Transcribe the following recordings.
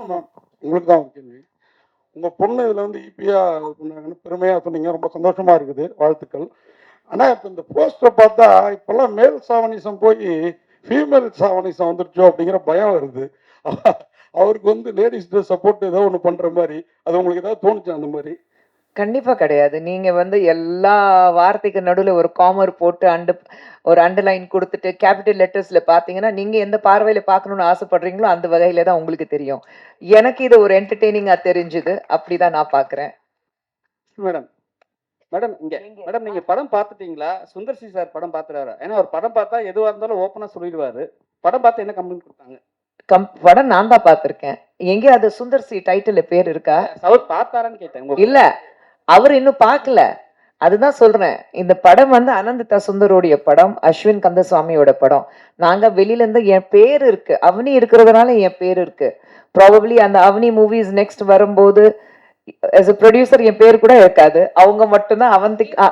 Ma'am, உங்களுக்கு தான் ஒரு கேள்வி. உங்க பொண்ணு இதுல வந்து ஈபியா பண்ணாங்கன்னு பெருமையா சொன்னீங்க. ரொம்ப சந்தோஷமா இருக்குது. வாழ்த்துக்கள். ஆனா இப்ப இந்த போஸ்டர் பார்த்தா இப்பெல்லாம் மேல் சாவனிசம் போய் ஃபீமேல் சாவனிசம் வந்துருச்சோ அப்படிங்கிற பயம் வருது. அவருக்கு வந்து லேடிஸ் சப்போர்ட் ஏதோ ஒண்ணு பண்ற மாதிரி. அது உங்களுக்கு ஏதாவது தோணுச்சா அந்த மாதிரி? கண்டிப்பா கிடையாது. நீங்க வந்து எல்லா வார்த்தைக்கு நடுவுல ஒரு காமர் போட்டு ஒரு அண்டர்லைன் குடுத்துட்டு கேப்பிட்டல் லெட்டர்ஸ்ல பார்த்தீங்கன்னா, நீங்க எந்த பார்வையில பார்க்கணும்னு ஆசைப்படுறீங்களோ, அந்த வகையில தான் உங்களுக்கு தெரியும். எனக்கு இது ஒரு என்டர்டெய்னிங்கா தெரிஞ்சது. அப்படிதான் நான் பார்க்குறேன். மேடம் மேடம் இங்க மேடம் நீங்க படம் பார்த்துட்டீங்களா? சுந்தர் சி சார் படம் பார்த்துறாரா? ஏன்னா ஒரு படம் பார்த்தா எதுவா இருந்தாலும் ஓப்பனா சொல்லிடுவாரு. படம் பார்த்து என்ன கம்ப்ளைண்ட் குடுத்தாங்க? படம் நான் தான் பார்த்துருக்கேன். எங்க அது சுந்தர் சி டைட்டில்ல பேர் இருக்கா? அவர் பார்த்தாரான்னு கேட்டேன். இல்ல. அவரு இன்னும் பார்க்கல. அதுதான் சொல்றேன். இந்த படம் வந்து அனந்திதா சுந்தரோடைய படம், அஸ்வின் கந்தசுவாமியோட படம். நாங்க வெளியில இருந்து என் பேர் இருக்கு. அவனி இருக்கிறதுனால என் பேர் இருக்கு. ப்ராபபிலி அந்த அவனி மூவிஸ் நெக்ஸ்ட் வரும்போது as a producer என் பேர் கூட இருக்காது. அவங்க மட்டும்தான் அவந்திகா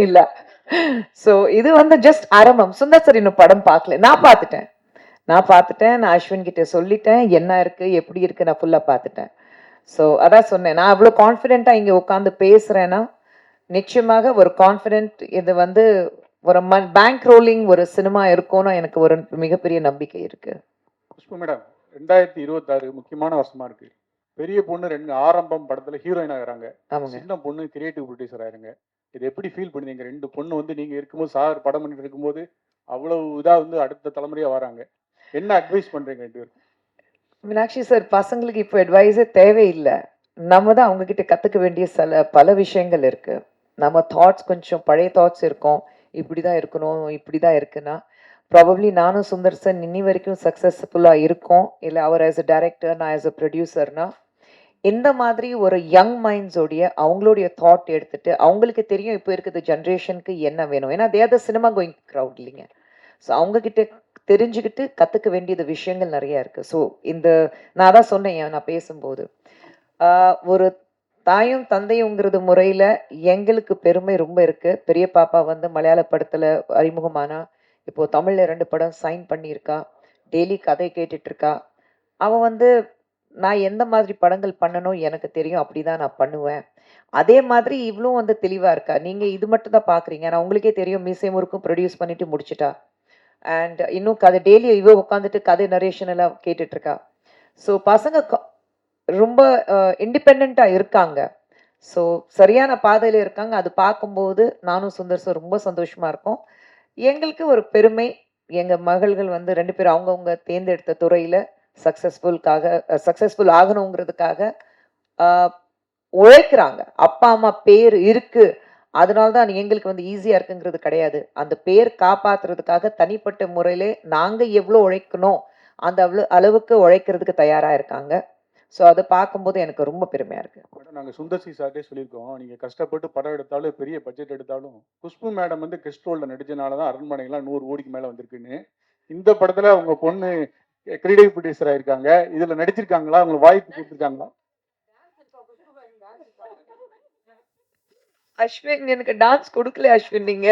இல்ல. சோ இது வந்து ஜஸ்ட் ஆரம்பம். சுந்தர் சார் இன்னும் படம் பார்க்கல. நான் பார்த்துட்டேன். நான் அஸ்வின் கிட்ட சொல்லிட்டேன். என்ன இருக்கு, எப்படி இருக்கு நான் ஃபுல்லா பார்த்துட்டேன். சோ அதான் சொன்னேன். நான் அவ்வளவு கான்ஃபிடென்ட்டா இங்க உட்கார்ந்து பேசுறேன்னா, நிச்சயமாக ஒரு கான்ஃபிடென்ட் இது வந்து ஒரு பேங்க் ரோலிங் ஒரு சினிமா இருக்கும்னு எனக்கு ஒரு மிகப்பெரிய நம்பிக்கை இருக்கு. புஷ்பா மேடம், 2026 முக்கியமான வருஷமா இருக்கு. பெரிய பொண்ணு ஆரம்பம் படத்துல ஹீரோயின் ஆகுறாங்க. சின்ன பொண்ணு கிரியேட்டிவ் ப்ரொடியூசர் ஆயிருங்க. இது எப்படி ஃபீல் பண்ணுவீங்க? 2 பொண்ணு வந்து நீங்க இருக்கும்போது சார் படம் பண்ணிட்டு இருக்கும்போது அவ்வளவு இதா வந்து அடுத்த தலைமுறையா வராங்க. என்ன அட்வைஸ் பண்றீங்க 2 பேரும்? மீனாட்சி சார், பசங்களுக்கு இப்போ அட்வைஸே தேவையில்லை. நம்ம தான் அவங்க கிட்ட கத்துக்க வேண்டிய பல விஷயங்கள் இருக்கு. நம்ம தாட்ஸ் கொஞ்சம் பழைய தாட்ஸ் இருக்கும். இப்படிதான் இருக்கணும், இப்படிதான் இருக்குன்னா ப்ராபப்ளி நானும் சுந்தர் சார் இன்னி வரைக்கும் சக்சஸ்ஃபுல்லா இருக்கோம். இல்லை அவர் ஆஸ் அ டைரக்டர், நான் ஆஸ் அ ப்ரொடியூசர்னா இந்த மாதிரி ஒரு யங் மைண்ட்ஸோடைய அவங்களுடைய தாட் எடுத்துட்டு அவங்களுக்கு தெரியும் இப்போ இருக்கிற ஜென்ரேஷனுக்கு என்ன வேணும். ஏன்னா they are the cinema going crowd இல்லைங்க. ஸோ அவங்க கிட்ட தெரிஞ்சுக்கிட்டு கத்துக்க வேண்டியது விஷயங்கள் நிறைய இருக்கு. ஸோ இந்த நான் தான் சொன்னேன் நான் பேசும்போது ஒரு தாயும் தந்தையுங்கிறது முறையில எங்களுக்கு பெருமை ரொம்ப இருக்கு. பெரிய பாப்பா வந்து மலையாள படத்துல அறிமுகமானா, இப்போ தமிழ்ல 2 படம் சைன் பண்ணியிருக்கா. டெய்லி கதை கேட்டுட்டு இருக்கா. அவ வந்து நான் எந்த மாதிரி படங்கள் பண்ணணும் எனக்கு தெரியும். அப்படிதான் நான் பண்ணுவேன். அதே மாதிரி இவளும் வந்து தெளிவா இருக்கா. நீங்க இது மட்டும் தான் பார்க்குறீங்க. ஆனா உங்களுக்கே தெரியும் மீசை முறுக்கும் ப்ரொடியூஸ் பண்ணிட்டு முடிச்சுட்டா. அண்ட் இன்னும் கதை டெய்லி இவ உட்காந்துட்டு கதை நரேஷன் எல்லாம் கேட்டுட்டு இருக்கா. ஸோ பசங்க ரொம்ப இண்டிபெண்டா இருக்காங்க. ஸோ சரியான பாதையில இருக்காங்க. அது பார்க்கும்போது நானும் சுந்தர் சார் ரொம்ப சந்தோஷமா இருக்கோம். எங்களுக்கு ஒரு பெருமை. எங்க மகள்கள் வந்து 2 பேரும் அவங்கவங்க தேர்ந்தெடுத்த துறையில சக்சஸ்ஃபுல் ஆகணுங்கிறதுக்காக உழைக்கிறாங்க. அப்பா அம்மா பேர் இருக்கு. அதனால தான் எங்களுக்கு வந்து ஈஸியா இருக்குங்கிறது கிடையாது. அந்த பேர் காப்பாத்துறதுக்காக தனிப்பட்ட முறையிலே நாங்க எவ்வளோ உழைக்கணும் அந்த அளவுக்கு உழைக்கிறதுக்கு தயாரா இருக்காங்க. ஸோ அதை பார்க்கும்போது எனக்கு ரொம்ப பெருமையா இருக்கு. மேடம், நாங்க சுந்தர் சி சார்ட்டே சொல்லியிருக்கோம். நீங்க கஷ்டப்பட்டு படம் எடுத்தாலும் பெரிய பட்ஜெட் எடுத்தாலும் குஷ்பு மேடம் வந்து கெஸ்ட் ரோல்ல நடிச்சனால தான் அரண்மனைலாம் 100 கோடிக்கு மேல வந்திருக்குன்னு. இந்த படத்துல உங்க பொண்ணு கிரியேட்டிவ் ப்ரொடியூசர் ஆயிருக்காங்க. இதுல நடிச்சிருக்காங்களா? உங்களுக்கு வாய்ப்பு கொடுத்துருக்காங்களா? அஸ்வின் எனக்கு டான்ஸ் கொடுக்கல அஸ்வின் நீங்க.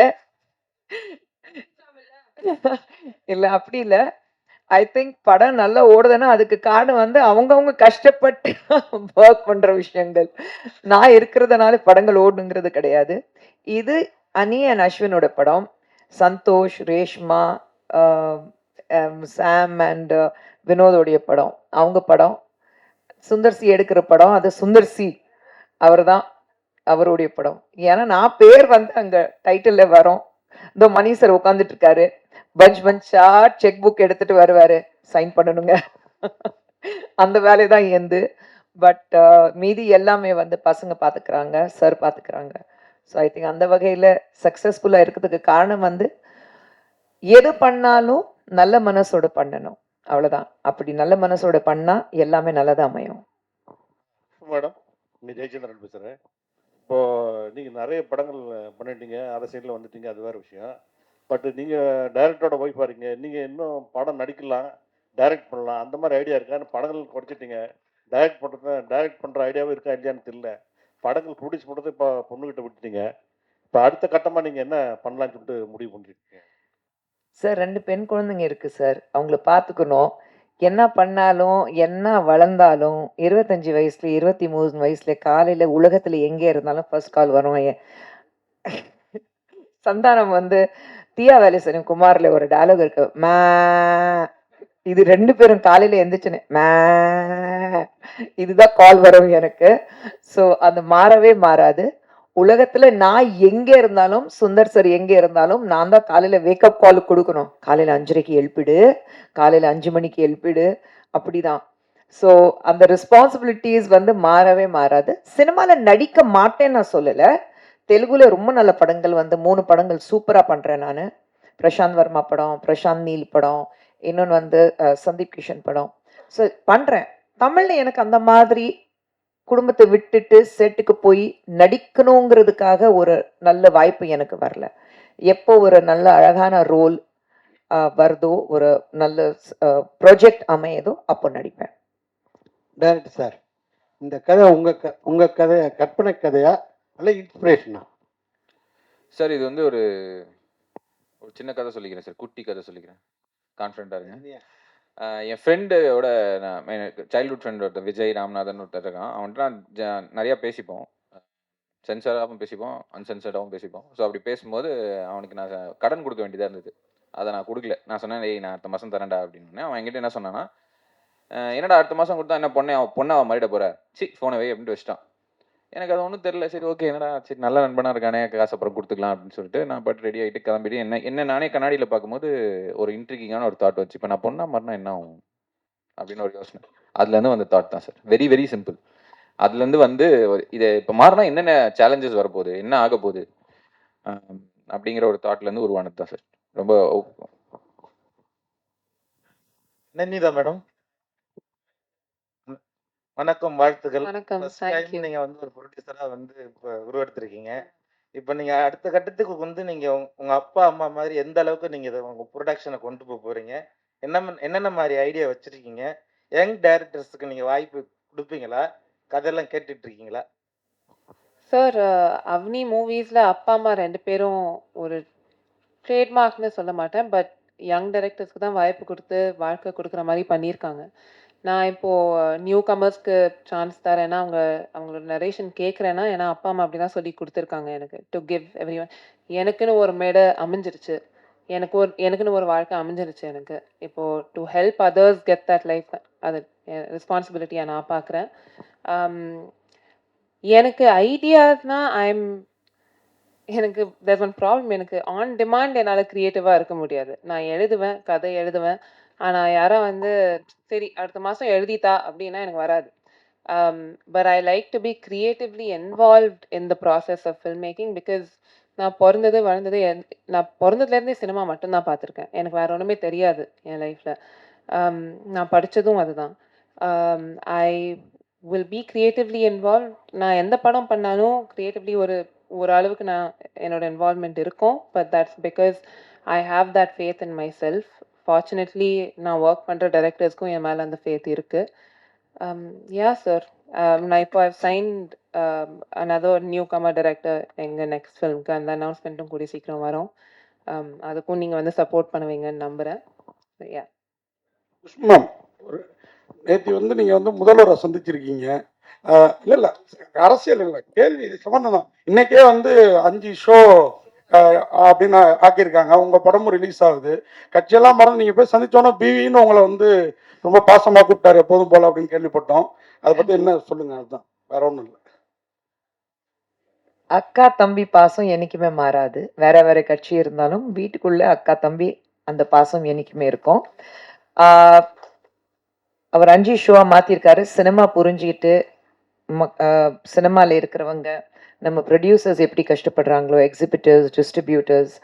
இல்ல அப்படி இல்ல. ஐ திங்க் படம் நல்லா ஓடுதுன்னா அதுக்கு காரணம் வந்து அவங்கவங்க கஷ்டப்பட்டு ஒர்க் பண்ற விஷயங்கள். நான் இருக்கிறதுனால படங்கள் ஓடுங்கிறது கிடையாது. இது அனி அண்ட் அஸ்வினோட படம். சந்தோஷ், ரேஷ்மா, சாம் அண்ட் வினோதோடைய படம். அவங்க படம். சுந்தர் சி எடுக்கிற படம். அது சுந்தர் சி அவர்தான், அவருடைய படம். ஏன்னா நான் பேர் வந்து அங்க டைட்டில்ல வரும். இந்த மணி சார் உட்காந்துட்டு இருக்காரு. பஞ்சா செக் புக் எடுத்துட்டு வருவாரு. சைன் பண்ணணுங்க. அந்த வேலைதான் எந்து. பட் மீதி எல்லாமே வந்து பசங்க பாத்துக்கிறாங்க, சார் பாத்துக்கிறாங்க. ஸோ ஐ திங்க் அந்த வகையில சக்சஸ்ஃபுல்லா இருக்கிறதுக்கு காரணம் வந்து எது பண்ணாலும் நல்ல மனசோட பண்ணணும். அவ்வளவுதான். அப்படி நல்ல மனசோட பண்ணா எல்லாமே நல்லதா அமையும். மேடம், இங்கே ஜெயச்சந்திரன் பேசுகிறேன். இப்போ நீங்கள் நிறைய படங்கள் பண்ணிட்டீங்க, அரசியலில் வந்துட்டீங்க, அது வேறு விஷயம். பட் நீங்கள் டைரக்டரோட ஒய்ஃபாக இருக்கீங்க, நீங்கள் இன்னும் படம் நடிக்கலாம், டைரக்ட் பண்ணலாம், அந்த மாதிரி ஐடியா இருக்கா? படங்கள் குறைச்சிட்டீங்க, டைரக்ட் பண்ணுற ஐடியாவும் இருக்கா இல்லையான்னு தெரியல. படங்கள் ப்ரொடியூஸ் பண்ணுறது இப்போ பொண்ணுகிட்ட விட்டுட்டீங்க. இப்போ அடுத்த கட்டமாக நீங்கள் என்ன பண்ணலான்னு சொல்லிட்டு முடிவு பண்ணிருக்கீங்க? சார் 2 பெண் குழந்தைங்க இருக்கு சார். அவங்கள பார்த்துக்கணும். என்ன பண்ணாலும், என்ன வளர்ந்தாலும் 25 வயசுல, 23 வயசுல காலையில உலகத்துல எங்கே இருந்தாலும் ஃபர்ஸ்ட் கால் வரும். சந்தானம் வந்து தியா வேலுசனும் குமார்ல ஒரு டயலாக் இருக்கு. மே இது 2 பேரும் காலையில எந்திரிச்சுன்னு மே இதுதான் கால் வரும் எனக்கு. ஸோ அது மாறவே மாறாது. உலகத்துல நான் எங்க இருந்தாலும், சுந்தர் சார் எங்க இருந்தாலும் நான் தான் காலையில வேக்கப் கால் கொடுக்கணும். காலையில 5:30க்கு எழுப்பிடு, காலையில 5 மணிக்கு எழுப்பிடு, அப்படிதான். ஸோ அந்த ரெஸ்பான்சிபிலிட்டிஸ் வந்து மாறவே மாறாது. சினிமால நடிக்க மாட்டேன்னு நான் சொல்லல. தெலுங்குல ரொம்ப நல்ல படங்கள் வந்து 3 படங்கள் சூப்பரா பண்றேன் நானு. பிரசாந்த் வர்மா படம், பிரசாந்த் நீல் படம், இன்னொன்னு வந்து சந்தீப் கிஷன் படம். ஸோ பண்றேன். தமிழ்ல எனக்கு அந்த மாதிரி குடும்பத்தை விட்டுட்டு செட்டுக்கு போய் நடிக்கணுங்கிறதுக்காக ஒரு நல்ல வாய்ப்பு எனக்கு வரல. எப்போ ஒரு நல்ல அழகான ரோல் வருதோ, ஒரு நல்ல ப்ராஜெக்ட் அமையுதோ அப்போ நடிப்பேன். டைரக்டர் சார், இந்த கதை உங்க கதை கற்பனை கதையா அல்ல இன்ஸ்பிரேஷனா? சார் இது வந்து ஒரு ஒரு சின்ன கதை சொல்லிக்கிறேன் சார், குட்டி கதை சொல்லிக்கிறேன், கான்ஃபிடென்ட்டாக இருங்க. என் ஃப்ரெண்டோட நான் எனக்கு சைல்ட்ஹுட் ஃப்ரெண்ட் ஒருத்தர் விஜய் ராமநாதன் ஒருத்தர் இருக்கான். அவன்கிட்ட நான் நிறையா பேசிப்போம், சென்சராகவும் பேசிப்போம், அன்சென்சர்டாகவும் பேசிப்போம். ஸோ அப்படி பேசும்போது அவனுக்கு நான் கடன் கொடுக்க வேண்டியதாக இருந்தது. அதை நான் கொடுக்கல. நான் சொன்னேன், ஏய் நான் அடுத்த மாதம் தரேன்டா அப்படின்னு. அவன் என்கிட்ட என்ன சொன்னான்னா, என்னடா அடுத்த மாதம் கொடுத்தா என்ன பொண்ணை அவன் மாறிட போகிற, சி ஃபோனை வை அப்படின்ட்டு வச்சிட்டான். எனக்கு அது ஒன்றும் தெரில. சரி ஓகே, என்னடா சரி நல்ல நண்பனாக இருக்கானே, காசு அப்புறம் கொடுத்துக்கலாம் அப்படின்னு சொல்லிட்டு நான் பாட்டு ரெடி ஆகிட்டு கிளம்பிட்டு என்ன நானே கண்ணாடியில் பார்க்கும்போது ஒரு இன்ட்ரிகிங்கான ஒரு தாட் வச்சு, இப்போ நான் பொண்ணா மாறினா என்ன ஆகும் அப்படின்னு ஒரு யோசனை. அதுலேருந்து வந்த தாட் தான் சார். Very very simple. அதுலேருந்து வந்து இதை இப்போ மாறினா என்னென்ன சேலஞ்சஸ் வரப்போகுது, என்ன ஆக போகுது அப்படிங்கிற ஒரு தாட்லேருந்து உருவானது தான் சார். ரொம்ப நன்னிதா மேடம், வணக்கம், வாழ்த்துக்கள். வணக்கம். First Thank time you. நீங்க வந்து ஒரு ப்ரொடியூசரா வந்து இப்போ உருவெடுத்திருக்கீங்க. இப்போ நீங்க அடுத்த கட்டத்துக்கு வந்து நீங்க உங்க அப்பா அம்மா மாதிரி எந்த அளவுக்கு நீங்க இதை உங்க ப்ரொடக்ஷனை கொண்டு போக போறீங்க, என்னென்ன மாதிரி ஐடியா வச்சிருக்கீங்க, யங் டைரக்டர்ஸுக்கு நீங்க வாய்ப்பு கொடுப்பீங்களா, கதையெல்லாம் கேட்டுட்டு இருக்கீங்களா? சார், அவனி மூவிஸ்ல அப்பா அம்மா 2 பேரும் ஒரு ட்ரேட்மார்க்னு சொல்ல மாட்டேன், பட் யங் டைரக்டர்ஸ்க்கு தான் வாய்ப்பு கொடுத்து வாழ்க்கை கொடுக்குற மாதிரி பண்ணியிருக்காங்க. நான் இப்போ நியூ கமர்ஸ்க்கு சான்ஸ் தரேன்னா அவங்களோட நரேஷன் கேட்குறேன்னா, ஏன்னா அப்பா அம்மா அப்படி தான் சொல்லி கொடுத்துருக்காங்க எனக்கு, டு கிவ் எவ்ரி ஒன். எனக்குன்னு ஒரு மேடை அமைஞ்சிருச்சு, எனக்குன்னு ஒரு வாழ்க்கை அமைஞ்சிருச்சு எனக்கு. இப்போ to help others get that life, அது ரெஸ்பான்சிபிலிட்டியாக நான் பார்க்குறேன். எனக்கு ஐடியாஸ்னா எனக்கு there's one problem. எனக்கு ஆன் டிமாண்ட் என்னால் க்ரியேட்டிவாக இருக்க முடியாது. நான் எழுதுவேன், கதை எழுதுவேன். ஆனால் யாரோ வந்து சரி அடுத்த மாதம் எழுதித்தா அப்படின்னா எனக்கு வராது. But I like to be creatively involved in the process of film making. Because நான் வளர்ந்தது நான் பிறந்ததுலேருந்தே சினிமா மட்டும்தான் பார்த்துருக்கேன். எனக்கு வேறு ஒன்றுமே தெரியாது என் லைஃப்பில். நான் படித்ததும் அதுதான். I will be creatively involve. நான் எந்த படம் பண்ணாலும் க்ரியேட்டிவ்லி ஒரு அளவுக்கு நான் என்னோட இன்வால்வ்மெண்ட் இருக்கும். But that's because I have that faith in my self. Fortunately நான் ஒர்க் பண்ணுற டைரக்டர்ஸ்க்கும் என் மேலே அந்த ஃபேத் இருக்குது. யா சார், நான் இப்போ I've signed another newcomer director எங்கள் நெக்ஸ்ட் ஃபிலிம்க்கு. அந்த அனௌன்ஸ்மெண்ட்டும் கூடிய சீக்கிரம் வரும். அதுக்கும் நீங்கள் வந்து சப்போர்ட் பண்ணுவீங்கன்னு நம்புகிறேன். யா புஷ்பம், ஒரு நேற்று வந்து நீங்கள் வந்து முதல்வரை சந்திச்சிருக்கீங்க. இல்லை இல்லை, அரசியல் இல்லை, கேள்வி சம்பந்தம் தான். இன்னைக்கே வந்து 5 ஷோ அப்படின்னு ஆக்கியிருக்காங்க. உங்கள் படமும் ரிலீஸ் ஆகுது. கட்சியெல்லாம் மறந்து நீங்கள் போய் சந்திச்சோன்னா பிவின்னு உங்களை வந்து ரொம்ப பாசமாக கூப்பிட்டாரு எப்போதும் போல அப்படின்னு கேள்விப்பட்டோம். அதை பற்றி என்ன சொல்லுங்க? அதுதான், வேற ஒன்றும் இல்லை. அக்கா தம்பி பாசம் என்னைக்குமே மாறாது. வேற வேற கட்சி இருந்தாலும் வீட்டுக்குள்ள அக்கா தம்பி அந்த பாசம் என்னைக்குமே இருக்கும். அவர் 5 ஷோவா மாத்திருக்காரு. சினிமா புரிஞ்சுக்கிட்டு சினிமால இருக்கிறவங்க, நம்ம ப்ரொடியூசர்ஸ் எப்படி கஷ்டப்படுறாங்களோ, எக்ஸிபிட்டர்ஸ், டிஸ்ட்ரிபியூட்டர்ஸ்,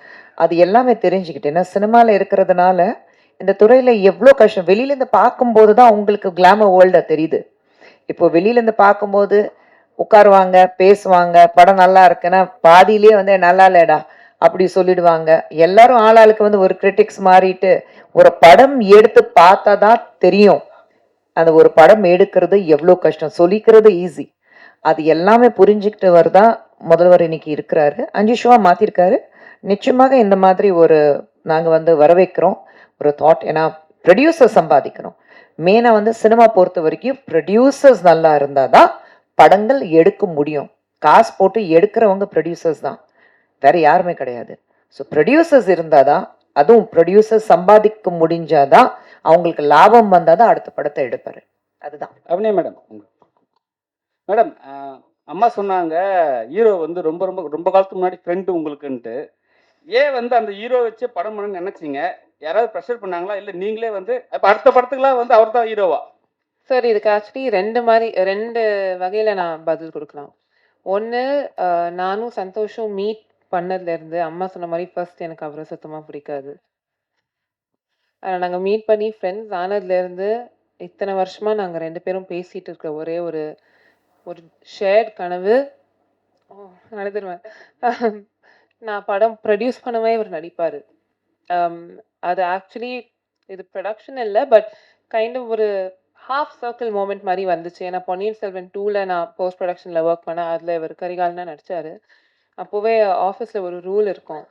அது எல்லாமே தெரிஞ்சுக்கிட்டு, ஏன்னா சினிமால இருக்கிறதுனால இந்த துறையில எவ்வளோ கஷ்டம் வெளியிலேருந்து பார்க்கும்போது தான் உங்களுக்கு கிளாமர் வேர்ல்டா தெரியுது. இப்போ வெளியிலேருந்து பார்க்கும்போது உட்காருவாங்க, பேசுவாங்க, படம் நல்லா இருக்குன்னா பாதியிலேயே வந்து நல்லா இல்லடா அப்படி சொல்லிடுவாங்க. எல்லாரும் ஆளாளுக்கு வந்து ஒரு கிரிட்டிக்ஸ் மாறிட்டு ஒரு படம் எடுத்து பார்த்தா தான் தெரியும் அந்த ஒரு படம் எடுக்கிறது எவ்வளோ கஷ்டம். சொல்லிக்கிறது ஈஸி. அது எல்லாமே புரிஞ்சுக்கிட்டு வருதா முதல்வர் இன்னைக்கு இருக்கிறாரு. 5 ஷோவா மாத்திருக்காரு. நிச்சயமாக இந்த மாதிரி ஒரு நாங்கள் வந்து வரவேற்கிறோம் ஒரு தாட். ஏன்னா ப்ரொடியூசர் சம்பாதிக்கணும். மெயினாக வந்து சினிமா பொறுத்த வரைக்கும் ப்ரொடியூசர்ஸ் நல்லா இருந்தால் தான் படங்கள் எடுக்க முடியும். காசு போட்டு எடுக்கிறவங்க ப்ரொடியூசர்ஸ் தான், வேற யாருமே கிடையாது. ஸோ ப்ரொடியூசர்ஸ் இருந்தால் தான், அதுவும் ப்ரொடியூசர்ஸ் சம்பாதிக்க முடிஞ்சாதான், அவங்களுக்கு லாபம் வந்தால் தான் அடுத்த படத்தை எடுப்பார். அதுதான். அவனே மேடம் மேடம் அம்மா சொன்னாங்க ஹீரோ வந்து ரொம்ப ரொம்ப ரொம்ப காலத்துக்கு முன்னாடி ஃப்ரெண்டு உங்களுக்குன்ட்டு. ஏன் வந்து அந்த ஹீரோ வச்சு படம் பண்ணணும்னு நினைச்சீங்க? யாராவது ப்ரெஷர் பண்ணாங்களா? இல்லை நீங்களே வந்து அப்போ அடுத்த படத்துக்குலாம் வந்து அவர் தான் ஹீரோவா? சார் இதுக்கு ஆக்சுவலி 2 வகையில் நான் பதில் கொடுக்கலாம். ஒன்று, நானும் சந்தோஷம் மீட் பண்ணதுலேருந்து அம்மா சொன்ன மாதிரி ஃபர்ஸ்ட் எனக்கு அவரை சுத்தமாக பிடிக்காது. நாங்கள் மீட் பண்ணி ஃப்ரெண்ட்ஸ் ஆனதுலேருந்து இத்தனை வருஷமாக நாங்கள் 2 பேரும் பேசிகிட்டு இருக்கிற ஒரே ஒரு ஒரு ஷேர்ட் கனவு, அழுதுருவேன், நான் படம் ப்ரொடியூஸ் பண்ணவே இவர் நடிப்பார். அது ஆக்சுவலி இது ப்ரொடக்ஷன் இல்லை, பட் கைண்ட் ஆஃப் ஒரு ஹாஃப் சர்க்கிள் மூமெண்ட் மாதிரி வந்துச்சு. ஏன்னா பொன்னியின் செல்வன் 2ல் நான் போஸ்ட் ப்ரொடக்ஷனில் ஒர்க் பண்ணேன். அதில் இவர் கரிகாலனா நடித்தார். அப்போவே ஆஃபீஸில் ஒரு ரூல் இருக்கும்,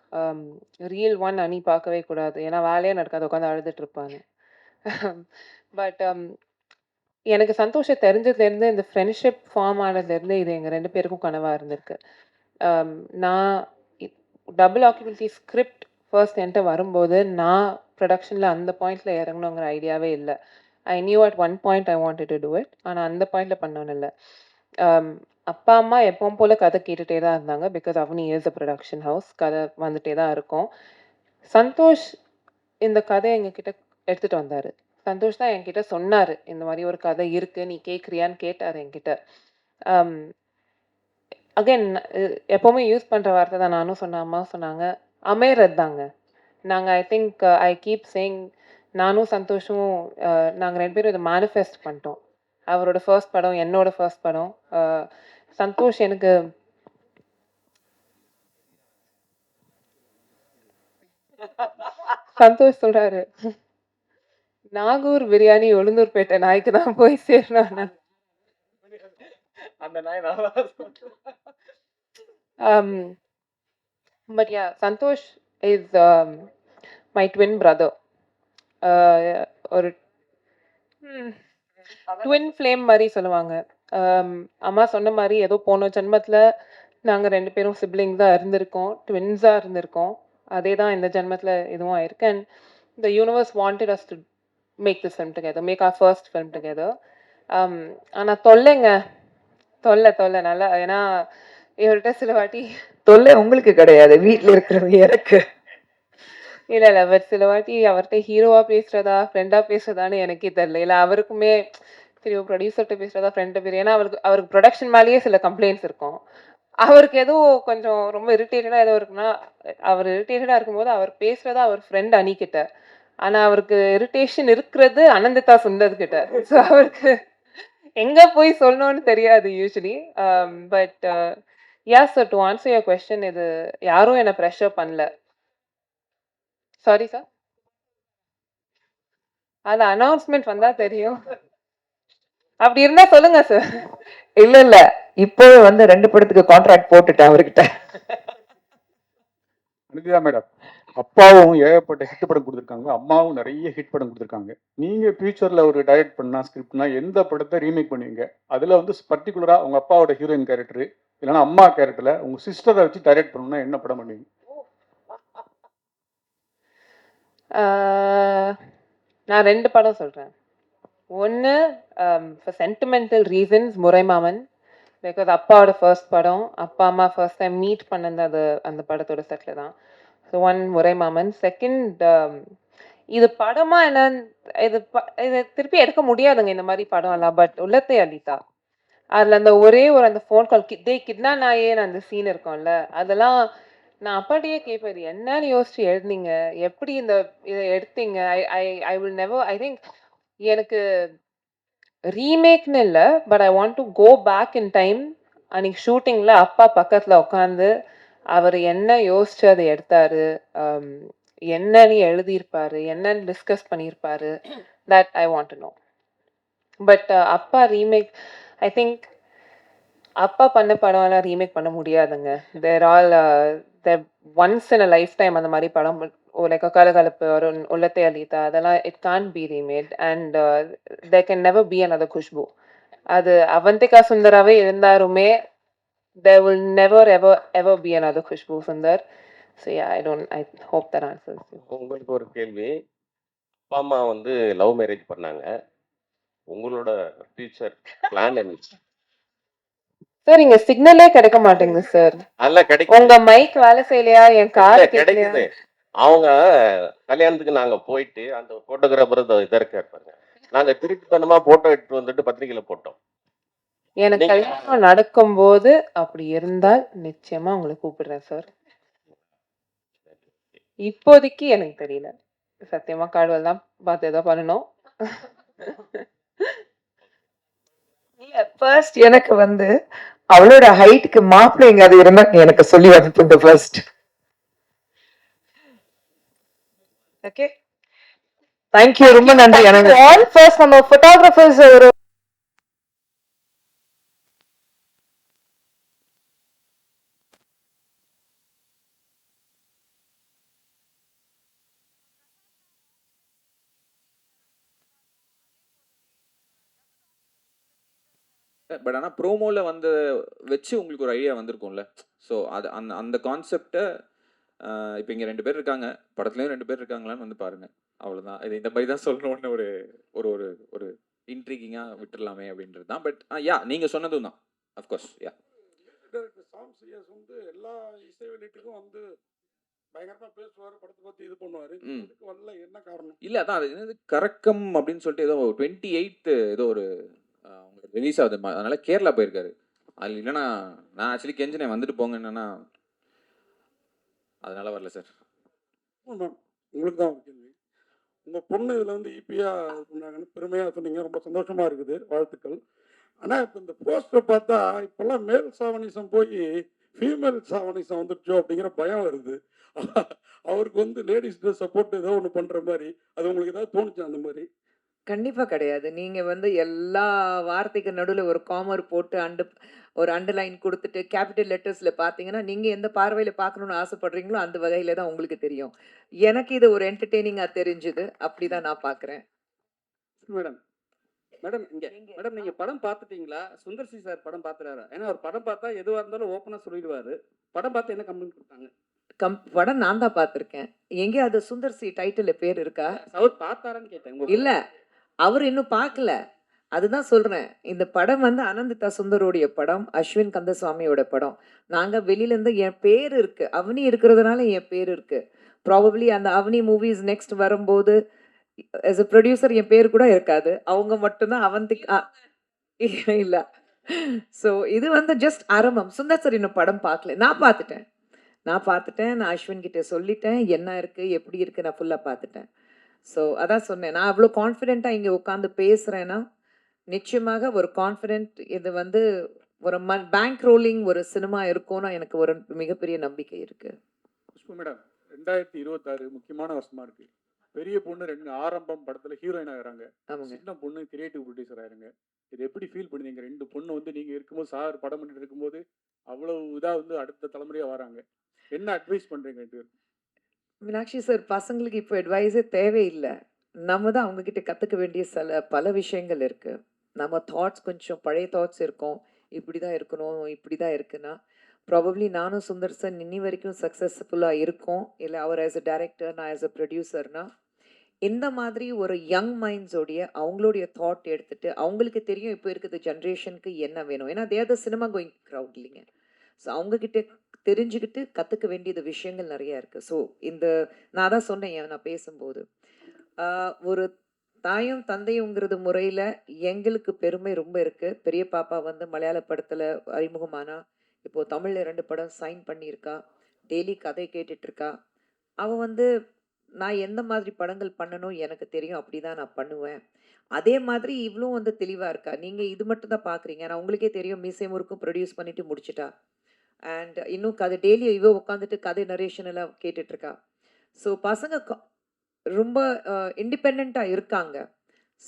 ரீல் 1 அணி பார்க்கவே கூடாது, ஏன்னா வேலையே நடக்காது, உட்காந்து அழுதுட்டு இருப்பாங்க. பட் எனக்கு சந்தோஷம் தெரிஞ்சதுலேருந்து, இந்த ஃப்ரெண்ட்ஷிப் ஃபார்ம் ஆனதுலேருந்து இது எங்கள் 2 பேருக்கும் கனவாக இருந்திருக்கு. நான் டபுள் ஆக்குபென்சி ஸ்கிரிப்ட் ஃபர்ஸ்ட் என்கிட்ட வரும்போது நான் ப்ரொடக்ஷனில் அந்த பாயிண்டில் இறங்கணுங்கிற ஐடியாவே இல்லை. I knew at one point I wanted to do it, ஆனால் அந்த பாயிண்டில் பண்ணணும் இல்லை. அப்பா அம்மா எப்பவும் போல் கதை கேட்டுகிட்டே தான் இருந்தாங்க, because Avani is a production house, கதை வந்துகிட்டே தான் இருக்கும். சந்தோஷ் இந்த கதையை எங்ககிட்ட எடுத்துகிட்டு வந்தார். சந்தோஷ் தான் என்கிட்ட சொன்னார், இந்த மாதிரி ஒரு கதை இருக்குது, நீ கேட்குறியான்னு கேட்டார் என்கிட்ட. அகைன் எப்போவுமே யூஸ் பண்ணுற வார்த்தை தான் நானும் சொன்னேன், அம்மாவும் சொன்னாங்க, அமையறது தாங்க. நாங்கள் I think I keep saying, நானும் சந்தோஷம் நாங்கள் 2 பேரும் இதை மேனிஃபெஸ்ட் பண்ணிட்டோம். அவரோட ஃபர்ஸ்ட் படம், என்னோட ஃபர்ஸ்ட் படம். சந்தோஷ் எனக்கு சந்தோஷ் சொல்கிறாரு, நாகூர் பிரியாணி உளுந்தூர்பேட்டை நாய்க்கு தான் போய் சேரணும். அந்த நாய் but yeah, Santhosh is my twin brother. ஒரு ட்வின் ஃப்ளேம் மாதிரி சொல்லுவாங்க. அம்மா சொன்ன மாதிரி ஏதோ போன ஜென்மத்தில் நாங்கள் 2 பேரும் சிப்ளிங்ஸ் தான் இருந்திருக்கோம், ட்வின்ஸாக இருந்திருக்கோம். அதே தான் இந்த ஜென்மத்தில் இதுவும் ஆயிருக்கு. And the universe wanted us to make this film together, make our first film together. ஆனால் தொல்லை நல்லா, ஏன்னா இவர்கிட்ட சில வாட்டி தொல்லை உங்களுக்கு கிடையாது, வீட்டில் இருக்கிறவங்க எனக்கு. இல்லை பட் சில வாட்டி அவர்கிட்ட ஹீரோவாக பேசுகிறதா ஃப்ரெண்டாக பேசுகிறதான்னு எனக்கே தெரியல. இல்லை அவருக்குமே சரி ப்ரொடியூசர்கிட்ட பேசுகிறதா ஃப்ரெண்ட்டை பேர், ஏன்னா அவருக்கு ப்ரொடக்ஷன் மேலேயே சில கம்ப்ளைண்ட்ஸ் இருக்கும். அவருக்கு எதுவும் கொஞ்சம் ரொம்ப இரிட்டேட்டடாக ஏதோ இருக்குன்னா, அவர் இரிட்டேட்டடாக இருக்கும்போது அவர் பேசுகிறதா அவர் ஃப்ரெண்ட் அணிக்கிட்ட, ஆனால் அவருக்கு இரிட்டேஷன் இருக்கிறது அனந்திதா சுந்தர்கிட்ட. ஸோ அவருக்கு எங்கே போய் சொல்லணும்னு தெரியாது usually. But yeah sir, to answer your question, இது யாரும் என்னை ப்ரெஷர் பண்ணல. சாரி சார், அது அனௌன்ஸ்மெண்ட் வந்தால் தெரியும். அப்படி இருந்தா சொல்லுங்க சார். இல்ல இப்போவே வந்து 2 படத்துக்கு கான்ட்ராக்ட் போட்டுட்டேன் அவர்கிட்ட. அனுதிதா மேடம், அப்பாவும் ஏகப்பட்ட ஹிட் படம் கொடுத்துருக்காங்க, அம்மாவும் நிறைய ஹிட் படம் கொடுத்துருக்காங்க. நீங்கள் ஃபியூச்சரில் ஒரு டைரக்ட் பண்ணால் ஸ்கிரிப்ட்னா எந்த படத்தை ரீமேக் பண்ணுவீங்க? அதில் வந்து பர்டிகுலராக உங்கள் அப்பாவோட ஹீரோயின் கேரக்டரு இல்லைன்னா அம்மா கேரக்டரில் உங்கள் சிஸ்டரை வச்சு டைரக்ட் பண்ணணும்னா என்ன படம் பண்ணுவீங்க? நான் 2 படம் சொல்கிறேன். ஒன்று, for sentimental reasons, Muraimaman, because அப்பாவோட ஃபர்ஸ்ட் படம், அப்பா அம்மா ஃபர்ஸ்ட் டைம் மீட் பண்ணது அந்த படத்தோட செட்டில் தான். So one, Muraimaman. செகண்ட், இது படமாக என்னன்னு இது திருப்பி எடுக்க முடியாதுங்க இந்த மாதிரி படம் எல்லாம். பட் உள்ளத்தை அளித்தா, அதில் அந்த ஒரே அந்த ஃபோன் கால் கிட்னா நாயேன்னு அந்த சீன் இருக்கும்ல, அதெல்லாம் நான் அப்பாட்டியே கேட்பேன், இது என்னன்னு யோசிச்சு எழுதினீங்க, எப்படி இதை எடுத்தீங்க? I will never, I think எனக்கு ரீமேக்னு இல்லை, but I want to go back in time. அன்னைக்கு ஷூட்டிங்கில் அப்பா பக்கத்தில் உட்காந்து அவர் என்ன யோசிச்சு அதை எடுத்தாரு, என்னன்னு எழுதியிருப்பாரு, என்னன்னு டிஸ்கஸ் பண்ணியிருப்பாரு, that I want to know. But அப்பா ரீமேக், ஐ திங்க் அப்பா பண்ண படம்லாம் ரீமேக் பண்ண முடியாதுங்க. They're all once in a lifetime அந்த மாதிரி படம் லைக் கலகலப்பு ஒரு உள்ளத்தை அளித்தா அதெல்லாம் it can be remade and there can never be another Khushbu. அது அவந்திகா சுந்தராவே இருந்தாலுமே there will never ever be another Khushbu Sundar. So yeah, I hope that answers you. உங்களுக்கு ஒரு கேள்வி. அப்பா அம்மா வந்து லவ் மேரேஜ் பண்ணாங்க. உங்களோட ஃபியூச்சர் பிளான் என்ன? சார் இங்க சிக்னலே கிடைக்க மாட்டேங்குது சார். அதெல்லாம் கிடைக்குது. உங்க மைக் வேலை செய்யலையா? என் இல்ல, காது கேட்கலையா? கிடைக்குது. அவங்க கல்யாணத்துக்கு நாங்க போயிட்டு அந்த போட்டோகிராஃபர் இதை இருக்காரு பாருங்க. நாங்க திருட்டுத்தனமா போட்டோ எடுத்து வந்துட்டு பத்திரிகையில போட்டோம். எனக்கு நீங்க கல்யாணம் நடக்கும்போது அப்படி இருந்தால் நிச்சயமா உங்களை கூப்பிடுறேன் சார். இப்போதைக்கு எனக்கு தெரியல. சத்தியமா கால்வல் தான் பார்த்து ஏதோ பண்ணணும். ஃபர்ஸ்ட் எனக்கு வந்து அவளோட ஹைட்டுக்கு மாப்பிள்ளை எங்காவது இருந்தா எனக்கு சொல்லி அனுப்புங்க ஃபர்ஸ்ட். ஓகே, தேங்க்யூ, ரொம்ப நன்றி. எனக்கு ஆல் ஃபர்ஸ்ட் நம்ம போட்டோகிராஃபர்ஸ் ஒரு பட் ஆனால் ப்ரோமோவில் வந்து வச்சு உங்களுக்கு ஒரு ஐடியா வந்திருக்கும்ல. ஸோ அது அந்த அந்த கான்செப்டை இப்போ இங்கே 2 பேர் இருக்காங்க, படத்துலேயும் 2 பேர் இருக்காங்களான்னு வந்து பாருங்கள். அவ்வளோதான். இது இந்த மாதிரி தான் சொல்லணும்னு ஒரு ஒரு ஒரு ஒரு இன்ட்ரீகிங்காக விட்டுடலாமே அப்படின்றது தான். பட் யா, நீங்கள் சொன்னதும் தான். அஃப்கோர்ஸ் யா. சாம் சிஎஸ் வந்து எல்லா இசை வெளியீட்டுக்கும் வந்து பயங்கரமா பேசுவாரு, படத்தை பத்தி இது பண்ணுவாரு. இதுக்கு வரல, என்ன காரணம்? இல்லை, அதான் அது என்னது கரக்கம் அப்படின்னு சொல்லிட்டு ஏதோ 28 ஏதோ ஒரு உங்களுக்கு ரிலீஸ் ஆகுது. அதனால கேரளா போயிருக்காரு. அது இல்லைன்னா நான் ஆக்சுவலி கெஞ்சினேன் வந்துட்டு போங்க, என்னன்னா அதனால வரல சார். உங்களுக்கு தான் ஒரு கேள்வி. உங்க பொண்ணு இதுல வந்து ஈபியா பண்ணாங்கன்னு பெருமையா சொன்னீங்க, ரொம்ப சந்தோஷமா இருக்குது, வாழ்த்துக்கள். ஆனா இப்ப இந்த போஸ்டர் பார்த்தா இப்பெல்லாம் மேல் சாவனிசம் போய் ஃபீமேல் சாவனிசம் வந்துடுச்சோ அப்படிங்கிற பயம் வருது. அவருக்கு வந்து லேடிஸ் ட்ரெஸ் சப்போர்ட் ஏதோ ஒன்று பண்ற மாதிரி, அது உங்களுக்கு ஏதாவது தோணுச்சு அந்த மாதிரி? கண்டிப்பா கிடையாது. நீங்க வந்து எல்லா வார்த்தைக்கு நடுவுல ஒரு காமர் போட்டு ஒரு அண்டர்லைன் குடுத்துட்டு கேப்பிட்டல் லெட்டர்ஸ்ல பார்த்தீங்கன்னா, நீங்க எந்த பார்வையில பார்க்கணும்னு ஆசைப்படுறீங்களோ அந்த வகையில தான் உங்களுக்கு தெரியும். எனக்கு இது ஒரு என்டர்டெய்னிங்கா தெரிஞ்சுது. அப்படிதான் நான் பார்க்குறேன். மேடம் மேடம் மேடம் நீங்க படம் பார்த்துட்டீங்களா? சுந்தர் சி சார் படம் பார்த்துறாரா? ஏன்னா அவர் படம் பார்த்தா எதுவா இருந்தாலும் ஓப்பனா சொல்லிடுவாரு. படம் பார்த்து என்ன கம்ப்ளைண்ட் கொடுத்தாங்க? படம் நான் தான் பார்த்துருக்கேன். எங்கே அது சுந்தர் சி டைட்டில்ல பேர் இருக்கா? அவர் பார்த்தாரான்னு கேட்டேன். இல்ல, அவர் இன்னும் பார்க்கல. அதுதான் சொல்றேன். இந்த படம் வந்து அனந்திதா சுந்தரோடைய படம், அஸ்வின் கந்தசுவாமியோட படம். நாங்க வெளியில இருந்து என் பேர் இருக்கு, அவனி இருக்கிறதுனால என் பேர் இருக்கு. ப்ராபப்ளி அந்த அவனி மூவிஸ் நெக்ஸ்ட் வரும்போது as a ப்ரொடியூசர் என் பேர் கூட இருக்காது. அவங்க மட்டும்தான் அவந்திகா இல்ல. ஸோ இது வந்து ஜஸ்ட் ஆரம்பம். சுந்தர் சார் இன்னும் படம் பார்க்கல. நான் பார்த்துட்டேன். நான் அஸ்வின் கிட்ட சொல்லிட்டேன், என்ன இருக்கு எப்படி இருக்கு, நான் ஃபுல்லா பார்த்துட்டேன். ஸோ அதான் சொன்னேன், நான் அவ்வளோ கான்ஃபிடென்ட்டாக இங்கே உட்காந்து பேசுகிறேன்னா நிச்சயமாக ஒரு கான்ஃபிடென்ட் இது வந்து ஒரு பேங்க் ரோலிங் ஒரு சினிமா இருக்கும்னு எனக்கு ஒரு மிகப்பெரிய நம்பிக்கை இருக்கு. புஷ்பு மேடம், 2026 முக்கியமான வருஷமா இருக்கு. பெரிய பொண்ணு ஆரம்பம் படத்துல ஹீரோயின் ஆகிறாங்க, சின்ன பொண்ணு கிரியேட்டிவ் ப்ரொடியூசர் ஆயிருங்க. இது எப்படி ஃபீல் பண்ணுவீங்க? 2 பொண்ணு வந்து நீங்க இருக்கும்போது, சார் படம் பண்ணிட்டு இருக்கும்போது அவ்வளவு இதா வந்து அடுத்த தலைமுறையா வராங்க. என்ன அட்வைஸ் பண்றீங்க 2 பேரும்? மீனாட்சி சார், பசங்களுக்கு இப்போ அட்வைஸே தேவையில்லை. நம்ம தான் அவங்க கிட்ட கற்றுக்க வேண்டிய பல விஷயங்கள் இருக்கு. நம்ம தாட்ஸ் கொஞ்சம் பழைய தாட்ஸ் இருக்கும். இப்படி தான் இருக்கணும், இப்படி தான் இருக்குன்னா ப்ராபப்ளி நானும் சுந்தர் சார் இன்னி வரைக்கும் சக்ஸஸ்ஃபுல்லாக இருக்கும். இல்லை அவர் ஆஸ் அ டைரக்டர், நான் ஆஸ் அ ப்ரொடியூசர்னா இந்த மாதிரி ஒரு யங் மைண்ட்ஸோடைய அவங்களுடைய தாட் எடுத்துட்டு அவங்களுக்கு தெரியும் இப்போ இருக்கிற ஜென்ரேஷனுக்கு என்ன வேணும். ஏன்னா தேர் த சினிமா கோயிங் க்ரௌட் இல்லைங்க. ஸோ அவங்கக்கிட்ட தெரிஞ்சுக்கிட்டு கற்றுக்க வேண்டியது விஷயங்கள் நிறையா இருக்குது. ஸோ நான் தான் சொன்னேன் நான் பேசும்போது, ஒரு தாயும் தந்தையுங்கிறது முறையில் எங்களுக்கு பெருமை ரொம்ப இருக்குது. பெரிய பாப்பா வந்து மலையாள படத்தில் அறிமுகமானா, இப்போது தமிழில் 2 படம் சைன் பண்ணியிருக்கா, டெய்லி கதை கேட்டுட்ருக்கா. அவள் வந்து நான் எந்த மாதிரி படங்கள் பண்ணணும் எனக்கு தெரியும், அப்படி தான் நான் பண்ணுவேன். அதே மாதிரி இவ்வளோ வந்து தெளிவாக இருக்கா. நீங்கள் இது மட்டும் தான் பார்க்குறீங்க, ஆனால் உங்களுக்கே தெரியும் மீசை முறுக்கும் ப்ரொடியூஸ் பண்ணிவிட்டு முடிச்சிட்டா. அண்ட் இன்னும் கதை டெய்லி இவ உட்காந்துட்டு கதை நரேஷன் எல்லாம் கேட்டுட்ருக்கா. ஸோ பசங்க ரொம்ப இண்டிபெண்ட்டாக இருக்காங்க.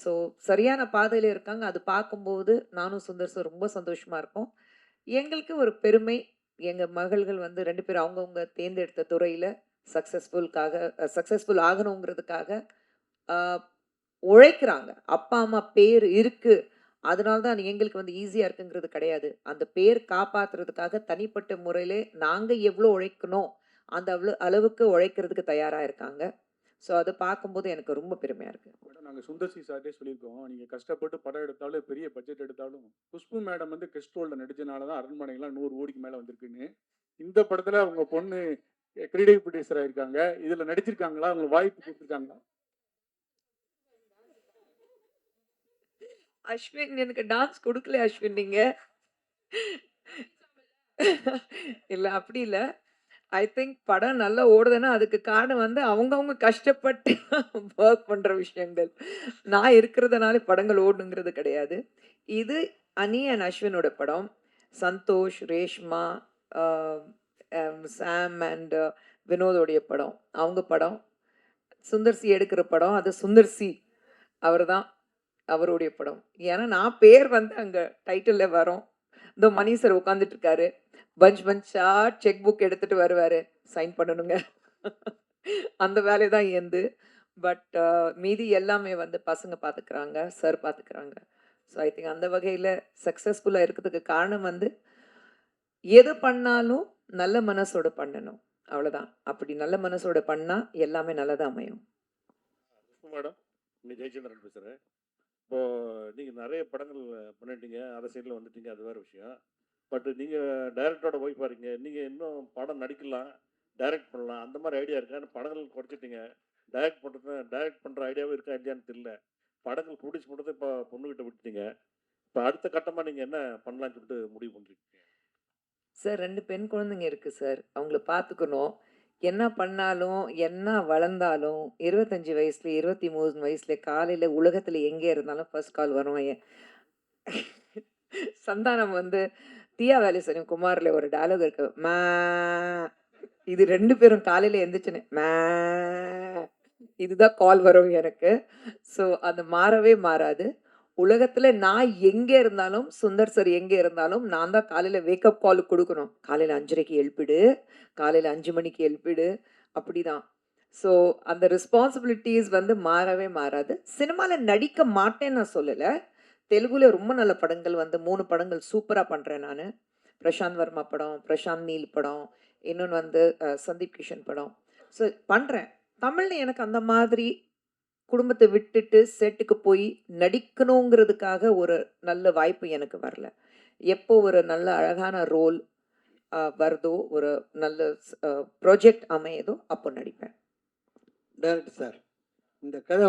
ஸோ சரியான பாதையில் இருக்காங்க. அது பார்க்கும்போது நானும் சுந்தர் சார் ரொம்ப சந்தோஷமாக இருக்கோம். எங்களுக்கு ஒரு பெருமை, எங்கள் மகள்கள் வந்து 2 பேரும் அவங்கவுங்க தேர்ந்தெடுத்த துறையில் சக்ஸஸ்ஃபுல் ஆகணுங்கிறதுக்காக உழைக்கிறாங்க. அப்பா அம்மா பேர் இருக்கு, அதனால தான் எங்களுக்கு வந்து ஈஸியாக இருக்குங்கிறது கிடையாது. அந்த பேர் காப்பாற்றுறதுக்காக தனிப்பட்ட முறையிலே நாங்கள் எவ்வளோ உழைக்கணும் அந்த அளவுக்கு உழைக்கிறதுக்கு தயாராக இருக்காங்க. ஸோ அதை பார்க்கும்போது எனக்கு ரொம்ப பெருமையாக இருக்குது. மேடம் நாங்கள் சுந்தர் சி சார்ட்டே சொல்லியிருக்கோம், நீங்கள் கஷ்டப்பட்டு படம் எடுத்தாலும் பெரிய பட்ஜெட் எடுத்தாலும் குஷ்பு மேடம் வந்து கெஸ்ட் ரோலில் நடிச்சனால தான் அரண்மனைலாம் 100 கோடிக்கு மேலே வந்திருக்குன்னு. இந்த படத்தில் அவங்க பொண்ணு கிரீடேவ் ப்ரொடியூசராக இருக்காங்க, இதில் நடிச்சிருக்காங்களா, அவங்களுக்கு வாய்ப்பு கொடுத்துருக்காங்களா? அஸ்வின் எனக்கு டான்ஸ் கொடுக்கல அஸ்வின் நீங்க. இல்ல அப்படி இல்ல. ஐ திங்க் படம் நல்லா ஓடுதுன்னா அதுக்கு காரணம் வந்து அவங்கவங்க கஷ்டப்பட்டு ஒர்க் பண்ற விஷயங்கள். நான் இருக்கிறதுனால படங்கள் ஓடணுங்கிறது கிடையாது. இது அனி அண்ட் அஸ்வினோட படம். சந்தோஷ், ரேஷ்மா, சாம் அண்ட் வினோதோடைய படம். அவங்க படம். சுந்தர் சி எடுக்கிற படம். அது சுந்தர் சி அவர் தான், அவருடைய படம். ஏன்னா நான் பேர் வந்து அங்கே டைட்டிலில் வரும். இந்த மணி சார் உட்காந்துட்டு இருக்காரு, பஞ்சா செக் புக் எடுத்துட்டு வருவார், சைன் பண்ணணுங்க. அந்த வேலை தான் ஏந்து. பட் மீதி எல்லாமே வந்து பசங்க பார்த்துக்கிறாங்க, சார் பார்த்துக்கிறாங்க. ஸோ ஐ திங்க் அந்த வகையில் சக்ஸஸ்ஃபுல்லாக இருக்கிறதுக்கு காரணம் வந்து எது பண்ணாலும் நல்ல மனசோட பண்ணணும், அவ்வளோதான். அப்படி நல்ல மனசோட பண்ணால் எல்லாமே நல்லதாக அமையும். மேடம், நீ ஜெயச்சந்திரன் பேசுகிறேன். இப்போ நீங்கள் நிறைய படங்கள் பண்ணிட்டீங்க, அரசியலில் வந்துட்டீங்க, அது வேறு விஷயம். பட் நீங்கள் டைரக்டரோட ஒய்ஃபாக இருக்கீங்க, நீங்கள் இன்னும் படம் நடிக்கலாம், டைரக்ட் பண்ணலாம், அந்த மாதிரி ஐடியா இருக்கா? படங்கள் குறைச்சிட்டீங்க, டைரக்ட் பண்ணுற ஐடியாவும் இருக்கா இல்லையான்னு தெரியல. படங்கள் ப்ரொடியூஸ் பண்ணுறது இப்போ பொண்ணுக்கிட்ட விட்டுட்டீங்க. இப்போ அடுத்த கட்டமாக நீங்கள் என்ன பண்ணலான்னு சொல்லிட்டு முடிவு பண்ணுறீங்க? சார் 2 பெண் குழந்தைங்க இருக்குது சார், அவங்கள பார்த்துக்கணும். என்ன பண்ணாலும் என்ன வளர்ந்தாலும் 25 வயசுல 23 வயசுல காலையில் உலகத்தில் எங்கே இருந்தாலும் ஃபர்ஸ்ட் கால் வரும். சந்தானம் வந்து தியா வேலேசனும் குமாரில் ஒரு டயலாக் இருக்கு, மே. இது 2 பேரும் காலையில் எந்திரிச்சுன்னு மே, இதுதான் கால் வரும் எனக்கு. ஸோ அது மாறவே மாறாது. உலகத்தில் நான் எங்கே இருந்தாலும், சுந்தர் சார் எங்கே இருந்தாலும் நான் தான் காலையில் வேக்கப் கால் கொடுக்கணும். காலையில் 5:30க்கு எழுப்பிடு, காலையில் 5 மணிக்கு எழுப்பிடு, அப்படி தான். ஸோ அந்த ரெஸ்பான்சிபிலிட்டிஸ் வந்து மாறவே மாறாது. சினிமாவில் நடிக்க மாட்டேன்னு நான் சொல்லலை. தெலுங்குல ரொம்ப நல்ல படங்கள் வந்து 3 படங்கள் சூப்பராக பண்ணுறேன் நான். பிரசாந்த் வர்மா படம், பிரசாந்த் நீல் படம், இன்னொன்று வந்து சந்தீப் கிஷன் படம். ஸோ பண்ணுறேன். தமிழில் எனக்கு அந்த மாதிரி குடும்பத்தை விட்டுட்டு செட்டுக்கு போய் நடிக்கணுங்கிறதுக்காக ஒரு நல்ல வாய்ப்பு எனக்கு வரல. எப்போ ஒரு நல்ல அழகான ரோல் வருதோ, ஒரு நல்ல ப்ராஜெக்ட் அமையுதோ அப்போ நடிப்பேன். டைரக்டர் சார், இந்த கதை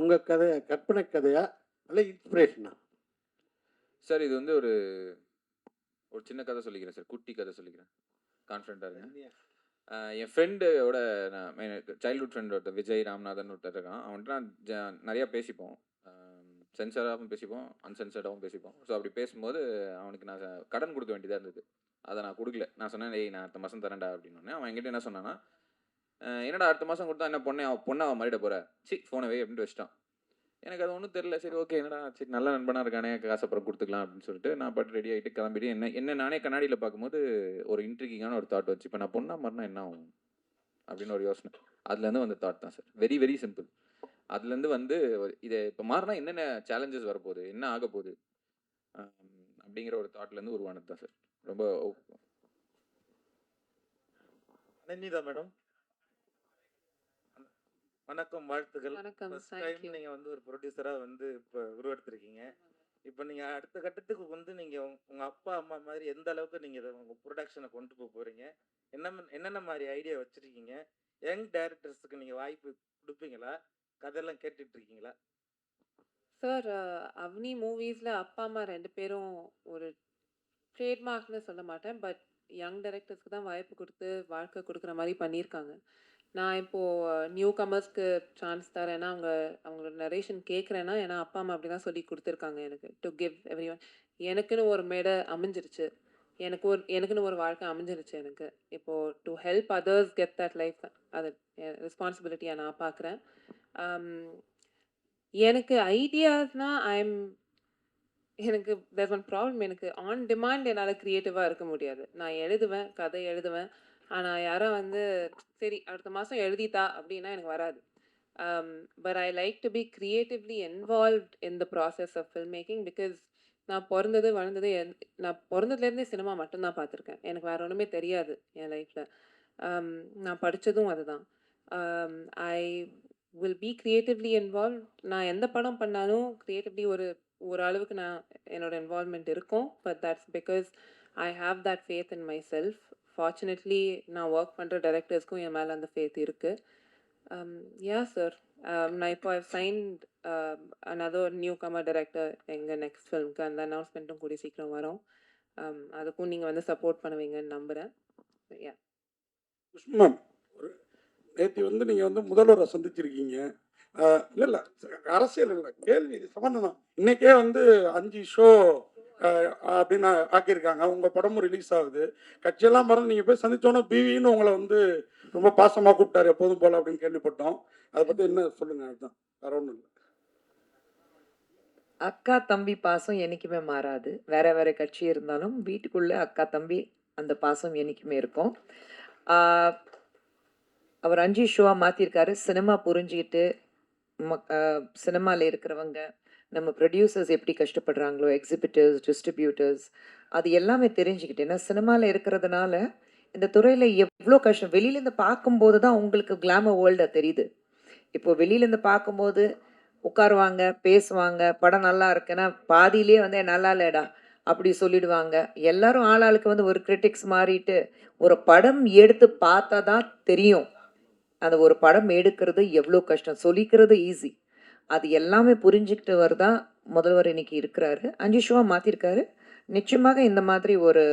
உங்கள் கதை கற்பனை கதையா அல்ல இன்ஸ்பிரேஷனா? சார் இது வந்து ஒரு சின்ன கதை சொல்லிக்கிறேன் சார், குட்டி கதை சொல்லிக்கிறேன், கான்ஃபிடண்ட்டாக இருங்க. என் ஃப்ரெண்டோட நான் சைல்ட்ஹுட் ஃப்ரெண்ட் ஒருத்தர் விஜய் ராம்நாதன் ஒருத்தர் இருக்கான். அவன்கிட்ட நான் நிறையா பேசிப்போம், சென்சராகவும் பேசிப்போம், அன்சென்சர்டாகவும் பேசிப்போம். ஸோ அப்படி பேசும்போது அவனுக்கு நான் கடன் கொடுக்க வேண்டியதாக இருந்தது. அதை நான் கொடுக்கல. நான் சொன்னேன், ஏய் நான் அடுத்த மாதம் தரேன்டா அப்படின்னு. அவன் என்கிட்ட என்ன சொன்னான்னா, என்னடா அடுத்த மாதம் கொடுத்தா என்ன பொண்ணை அவன் மாறிட போகிற, ஃபோனை வை அப்படின்ட்டு வச்சிட்டான். எனக்கு அது ஒன்றும் தெரில. சரி ஓகே, என்னடா சரி நல்ல நண்பனாக இருக்கானே, காசு அப்புறம் கொடுத்துக்கலாம் அப்படின்னு சொல்லிட்டு நான் பாட்டு ரெடி ஆகிட்டு கிளம்பிட்டு என்ன நானே கண்ணாடியில் பார்க்கும்போது ஒரு இன்ட்ரிகிங்கான ஒரு தாட் வச்சு, இப்போ நான் பொண்ணா மாறினா என்ன ஆகும் அப்படின்னு ஒரு யோசனை. அதுலேருந்து வந்து தாட் தான் சார், வெரி வெரி சிம்பிள். அதுலேருந்து வந்து இதை இப்போ மாறினா என்னென்ன சேலஞ்சஸ் வரப்போகுது, என்ன ஆக போகுது அப்படிங்கிற ஒரு தாட்லேருந்து உருவானது தான் சார். ரொம்ப அனன்யா மேடம், வணக்கம், வாழ்த்துக்கள். வணக்கம், ஃபர்ஸ்ட் thank டைம் you. நீங்கள் வந்து ஒரு ப்ரொடியூசராக வந்து இப்போ உருவெடுத்திருக்கீங்க. இப்போ நீங்கள் அடுத்த கட்டத்துக்கு வந்து நீங்கள் உங்கள் அப்பா அம்மா மாதிரி எந்த அளவுக்கு நீங்கள் இதை உங்கள் ப்ரொடக்ஷனை கொண்டு போக போகிறீங்க, என்னென்ன மாதிரி ஐடியா வச்சுருக்கீங்க, யங் டைரக்டர்ஸுக்கு நீங்கள் வாய்ப்பு கொடுப்பீங்களா, கதையெல்லாம் கேட்டுட்ருக்கீங்களா? சார் அவனி மூவிஸில் அப்பா அம்மா 2 பேரும் ஒரு ட்ரேட்மார்க்னு சொல்ல மாட்டேன், பட் யங் டைரக்டர்ஸ்க்கு தான் வாய்ப்பு கொடுத்து வாழ்க்கை கொடுக்குற மாதிரி பண்ணியிருக்காங்க. நான் இப்போது நியூ கமர்ஸ்க்கு சான்ஸ் தரேன்னா அவங்களோட நரேஷன் கேட்குறேன்னா, ஏன்னா அப்பா அம்மா அப்படி தான் சொல்லி கொடுத்துருக்காங்க எனக்கு, டு கிவ் எவ்ரி ஒன். எனக்குன்னு ஒரு மேடை அமைஞ்சிருச்சு, எனக்குன்னு ஒரு வாழ்க்கை அமைஞ்சிருச்சு எனக்கு. இப்போது to help others get that life, அது ரெஸ்பான்சிபிலிட்டியாக நான் பார்க்குறேன். எனக்கு ஐடியாஸ்னால் எனக்கு தேர்ஸ் ஒன் ப்ராப்ளம். எனக்கு ஆன் டிமாண்ட் என்னால் க்ரியேட்டிவாக இருக்க முடியாது. நான் எழுதுவேன், கதை எழுதுவேன், ஆனால் யாரோ வந்து சரி அடுத்த மாதம் எழுதித்தா அப்படின்னா எனக்கு வராது. But I like to be creatively involved in the process of filmmaking because நான் பிறந்தது வளர்ந்தது நான் பிறந்ததுலேருந்தே சினிமா மட்டும்தான் பார்த்துருக்கேன். எனக்கு வேற ஒன்றுமே தெரியாது என் லைஃப்பில். நான் படித்ததும் அதுதான். I will be creatively involve. நான் எந்த படம் பண்ணாலும் கிரியேட்டிவ்லி ஒரு அளவுக்கு நான் என்னோட இன்வால்வ்மெண்ட் இருக்கும். But that's because I have that faith in my self. Fortunately நான் ஒர்க் பண்ணுற டைரக்டர்ஸ்க்கும் என் மேலே அந்த ஃபேத் இருக்குது. Yeah, sir. நான் இப்போ I've signed another newcomer director எங்கள் நெக்ஸ்ட் ஃபிலிம்க்கு. அந்த அனௌன்ஸ்மெண்ட்டும் கூடிய சீக்கிரம் வரும். அதுக்கும் நீங்கள் வந்து சப்போர்ட் பண்ணுவீங்கன்னு நம்புகிறேன். யா. மேம், நேற்று வந்து நீங்கள் வந்து முதல்வரை சந்திச்சிருக்கீங்க. இல்லை இல்லை, அரசியல் இல்லை, கேள்வி இது சம்பந்தம். இன்னைக்கே வந்து 5 ஷோ அப்படின்னு ஆக்கியிருக்காங்க. உங்கள் படமும் ரிலீஸ் ஆகுது. கட்சியெல்லாம் மறந்து நீங்கள் போய் சந்திச்சோன்னே பிவின்னு உங்களை வந்து ரொம்ப பாசமாக கூப்பிட்டாரு எப்போதும் போல அப்படின்னு கேள்விப்பட்டோம். அதை பற்றி என்ன சொல்லுங்க? அதுதான், வேற ஒன்றும் இல்லை. அக்கா தம்பி பாசம் என்னைக்குமே மாறாது. வேற வேற கட்சி இருந்தாலும் வீட்டுக்குள்ள அக்கா தம்பி அந்த பாசம் என்னைக்குமே இருக்கும். அவர் 5 ஷோவா மாத்திருக்காரு. சினிமா புரிஞ்சுக்கிட்டு சினிமாவில் இருக்கிறவங்க, நம்ம ப்ரொடியூசர்ஸ் எப்படி கஷ்டப்படுறாங்களோ, எக்ஸிபிட்டர்ஸ், டிஸ்ட்ரிபியூட்டர்ஸ், அது எல்லாமே தெரிஞ்சுக்கிட்டு. ஏன்னா சினிமாவில் இருக்கிறதுனால இந்த துறையில் எவ்வளோ கஷ்டம் வெளியிலேருந்து பார்க்கும்போது தான் உங்களுக்கு கிளாமர் வேர்ல்டை தெரியுது. இப்போ வெளியிலேருந்து பார்க்கும்போது உட்காருவாங்க, பேசுவாங்க, படம் நல்லா இருக்குன்னா பாதியிலே வந்து நல்லா இல்லைடா அப்படி சொல்லிடுவாங்க. எல்லாரும் ஆளாளுக்கு வந்து ஒரு கிரிட்டிக்ஸ் மாறிட்டு ஒரு படம் எடுத்து பார்த்தா தான் தெரியும் அந்த ஒரு படம் எடுக்கிறது எவ்வளோ கஷ்டம். சொல்லிக்கிறது ஈஸி. அது எல்லாமே புரிஞ்சுக்கிட்டு வரதான் முதல்வர் இன்னைக்கு இருக்கிறாரு. 5 ஷோவாக மாற்றிருக்காரு. நிச்சயமாக இந்த மாதிரி ஒரு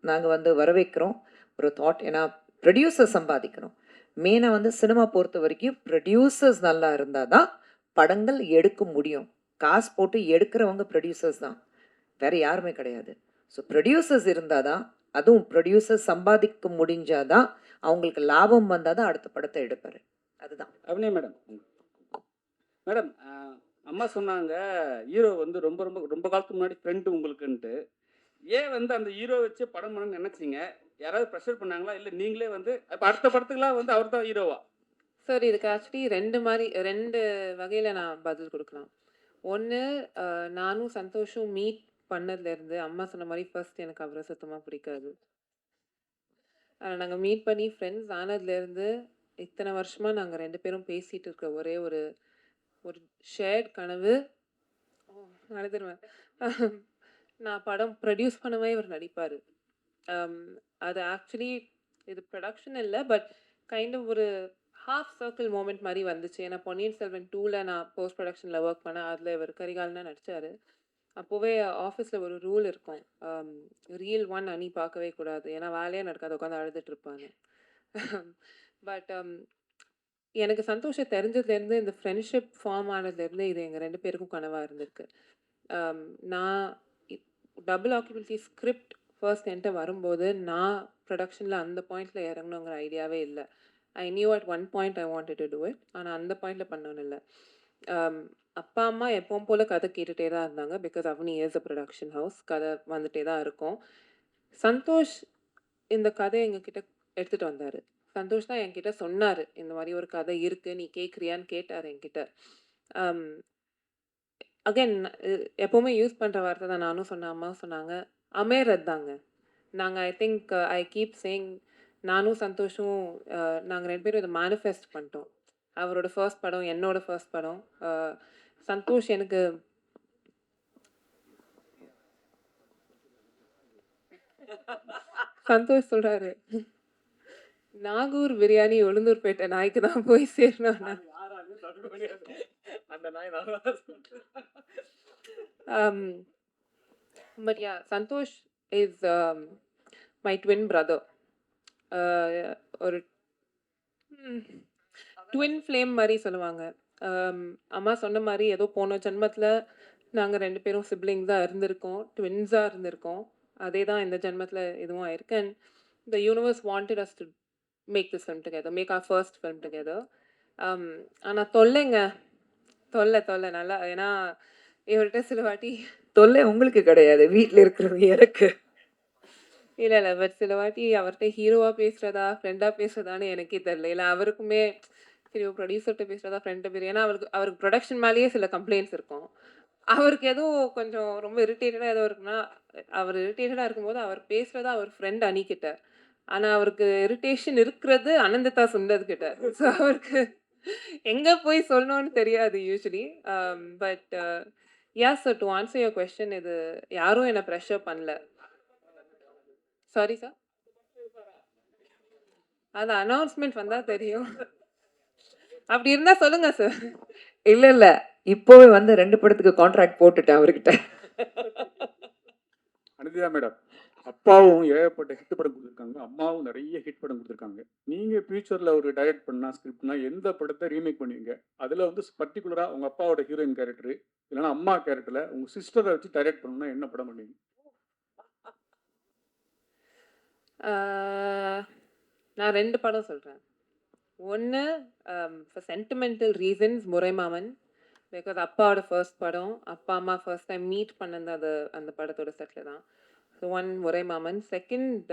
நாங்கள் வந்து வரவேற்கிறோம் ஒரு தாட். ஏன்னா ப்ரொடியூசர் சம்பாதிக்கணும். மெயினாக வந்து சினிமா பொறுத்த வரைக்கும் ப்ரொடியூசர்ஸ் நல்லா இருந்தால் தான் படங்கள் எடுக்க முடியும். காசு போட்டு எடுக்கிறவங்க ப்ரொடியூசர்ஸ் தான், வேறு யாருமே கிடையாது. ஸோ ப்ரொடியூசர்ஸ் இருந்தால் தான், அதுவும் ப்ரொடியூசர்ஸ் சம்பாதிக்க முடிஞ்சாதான், அவங்களுக்கு லாபம் வந்தால் தான் அடுத்த படத்தை எடுப்பார். அதுதான். அப்படியே மேடம். மேடம், அம்மா சொன்னாங்க ஹீரோ வந்து ரொம்ப ரொம்ப ரொம்ப காலத்துக்கு முன்னாடி ஃப்ரெண்டு உங்களுக்குன்ட்டு. ஏன் வந்து அந்த ஹீரோ வச்சு படம் பண்ணணும்னு நினச்சிங்க? யாராவது ப்ரெஷர் பண்ணாங்களா, இல்லை நீங்களே வந்து இப்போ அடுத்த படத்துக்குலாம் வந்து அவர் தான் ஹீரோவா? சார், இதுக்கு ஆக்சுவலி 2 வகையில் நான் பதில் கொடுக்கலாம். ஒன்று, நானும் சந்தோஷும் மீட் பண்ணதுலேருந்து அம்மா சொன்ன மாதிரி ஃபர்ஸ்ட் எனக்கு அவரை சுத்தமாக பிடிக்காது. நாங்கள் மீட் பண்ணி ஃப்ரெண்ட்ஸ் ஆனதுலேருந்து இத்தனை வருஷமாக நாங்கள் 2 பேரும் பேசிகிட்டு இருக்க ஒரே ஒரு ஷேர்ட் கனவு, நடந்துருவேன், நான் படம் ப்ரொடியூஸ் பண்ணவே இவர் நடிப்பார். அது ஆக்சுவலி இது ப்ரொடக்ஷன் இல்லை, பட் கைண்ட் ஆஃப் ஒரு ஹாஃப் சர்க்கிள் மூமெண்ட் மாதிரி வந்துச்சு. ஏன்னா பொன்னியின் செல்வன் 2ல் நான் போஸ்ட் ப்ரொடக்ஷனில் ஒர்க் பண்ணேன். அதில் இவர் கரிகாலனா நடித்தார். அப்போவே ஆஃபீஸில் ஒரு ரூல் இருக்கும், ரீல் 1 அணி பார்க்கவே கூடாது, ஏன்னா வேலையாக நடக்காது, உட்காந்து அழுதுட்டு இருப்பாங்க. பட் எனக்கு சந்தோஷம் தெரிஞ்சதுலேருந்து, இந்த ஃப்ரெண்ட்ஷிப் ஃபார்ம் ஆனதுலேருந்து இது எங்கள் 2 பேருக்கும் கனவாக இருந்திருக்கு. நான் டபுள் ஆக்குபென்சி ஸ்கிரிப்ட் ஃபர்ஸ்ட் என்கிட்ட வரும்போது நான் ப்ரொடக்ஷனில் அந்த பாயிண்டில் இறங்கணுங்கிற ஐடியாவே இல்லை. I knew at one point I wanted to do it, ஆனால் அந்த பாயிண்டில் பண்ணணும் இல்லை. அப்பா அம்மா எப்பவும் போல் கதை கேட்டுகிட்டே தான் இருந்தாங்க. Because Avani is a production house, கதை வந்துகிட்டே தான் இருக்கும். சந்தோஷ் இந்த கதையை எங்ககிட்ட எடுத்துகிட்டு வந்தார். சந்தோஷ் தான் என்கிட்ட சொன்னார், இந்த மாதிரி ஒரு கதை இருக்குது, நீ கேட்குறியான்னு கேட்டார் என்கிட்ட. அகைன் எப்போவுமே யூஸ் பண்ணுற வார்த்தை தான் நானும் சொன்னேன், அம்மாவும் சொன்னாங்க, அமையறது தாங்க. நாங்கள் I think I keep saying, நானும் சந்தோஷும் நாங்கள் 2 பேரும் இதை மேனிஃபெஸ்ட் பண்ணிட்டோம். அவரோட ஃபர்ஸ்ட் படம், என்னோட ஃபர்ஸ்ட் படம். சந்தோஷ் எனக்கு சந்தோஷ் சொல்கிறாரு, நாகூர் பிரியாணி உளுந்தூர்பேட்டை நாய்க்கு தான் போய் சேரணும். அந்த நாய் but yeah, Santhosh is my twin brother. ஒரு ட்வின் ஃப்ளேம் மாதிரி சொல்லுவாங்க. அம்மா சொன்ன மாதிரி ஏதோ போன ஜென்மத்தில் நாங்கள் 2 பேரும் சிப்ளிங்ஸாக இருந்திருக்கோம், ட்வின்ஸாக இருந்திருக்கோம். அதே தான் இந்த ஜென்மத்தில் இதுவும் ஆயிருக்கு. And the universe wanted us to make this film together, make our first film together. ஆனால் தொல்லை நல்லா, ஏன்னா இவர்கிட்ட சில வாட்டி தொல்லை உங்களுக்கு கிடையாது, வீட்டில் இருக்கிறவங்க எனக்கு. இல்ல, இல்ல. பட் சில வாட்டி அவர்ட்ட ஹீரோவா பேசுறதா, ஃப்ரெண்டா பேசுறதான்னு எனக்கே தெரியல. இல்ல அவருக்குமே சரி ப்ரொடியூசர்ட்ட பேசுறதா, ஃப்ரெண்ட்ட பேசுறதா ஏன்னா அவருக்கு புரொடக்ஷன் மேலேயே சில கம்ப்ளைண்ட்ஸ் இருக்கும். அவருக்கு எதுவும் கொஞ்சம் ரொம்ப இரிட்டேட்டடா ஏதோ இருக்குன்னா, அவர் இரிட்டேட்டடா இருக்கும்போது அவர் பேசுறது அவர் ஃப்ரெண்ட் அனிகிட்ட. ஆனா அவருக்கு இரிட்டேஷன் இருக்கிறது அனந்ததா சுந்தர் கிட்ட. ஸோ அவருக்கு எங்க போய் சொல்லணும்னு தெரியாது usually. But so to answer your question இது யாரும் என்ன ப்ரெஷர் பண்ணல. Sorry sir. அது அனௌன்ஸ்மெண்ட் வந்தா தெரியும். அப்படி இருந்தா சொல்லுங்க சார். இல்ல இல்ல இப்போவே வந்து 2 படத்துக்கு கான்ட்ராக்ட் போட்டுட்டேன் அவர்கிட்ட. அனிதா மேடம், அப்பாவும் ஏகப்பட்ட ஹிட் படம் கொடுத்துருக்காங்க, அம்மாவும் நிறைய ஹிட் படம் கொடுத்துருக்காங்க. நீங்க ஃபியூச்சர்ல ஒரு டைரக்ட் பண்ணா ஸ்கிரிப்ட்னா எந்த படத்தை ரீமேக் பண்ணுவீங்க? அதுல வந்து பர்டிகுலரா உங்க அப்பாவோட ஹீரோயின் கேரக்டர் இல்லைன்னா அம்மா கேரக்டர்ல உங்க சிஸ்டரை வச்சு டைரக்ட் பண்ணணும்னா என்ன படம் பண்ணுவீங்க? நான் 2 படம் சொல்றேன். ஒண்ணு for sentimental reasons Muraimaman. Because அப்பாவோட ஃபர்ஸ்ட் படம். அப்பா, அம்மா ஃபர்ஸ்ட் டைம் மீட் பண்ணது அந்த படத்தோட செட்ல தான். So one Muraimaman. செகண்ட்